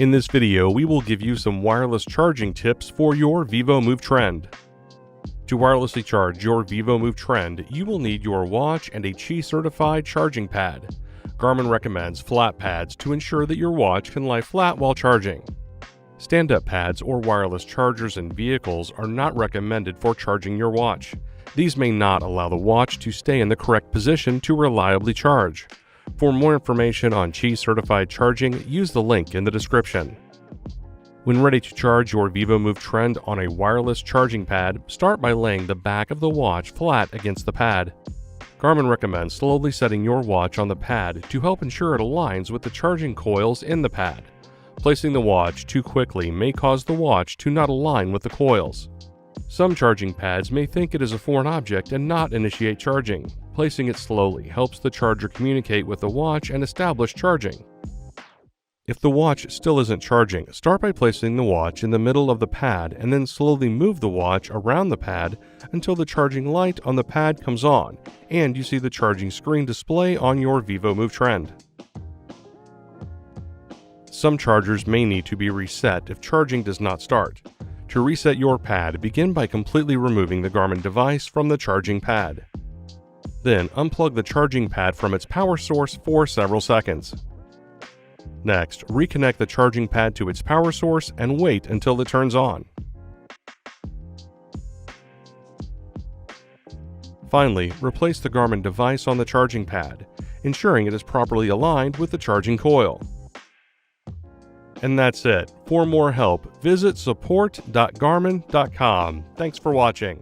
In this video, we will give you some wireless charging tips for your vívomove Trend. To wirelessly charge your vívomove Trend, you will need your watch and a Qi certified charging pad. Garmin recommends flat pads to ensure that your watch can lie flat while charging. Stand-up pads or wireless chargers in vehicles are not recommended for charging your watch. These may not allow the watch to stay in the correct position to reliably charge. For more information on Qi certified charging, use the link in the description. When ready to charge your vívomove Trend on a wireless charging pad, start by laying the back of the watch flat against the pad. Garmin recommends slowly setting your watch on the pad to help ensure it aligns with the charging coils in the pad. Placing the watch too quickly may cause the watch to not align with the coils. Some charging pads may think it is a foreign object and not initiate charging. Placing it slowly helps the charger communicate with the watch and establish charging. If the watch still isn't charging, start by placing the watch in the middle of the pad and then slowly move the watch around the pad until the charging light on the pad comes on and you see the charging screen display on your vívomove Trend. Some chargers may need to be reset if charging does not start. To reset your pad, begin by completely removing the Garmin device from the charging pad. Then unplug the charging pad from its power source for several seconds. Next, reconnect the charging pad to its power source and wait until it turns on. Finally, replace the Garmin device on the charging pad, ensuring it is properly aligned with the charging coil. And that's it. For more help, visit support.garmin.com. Thanks for watching.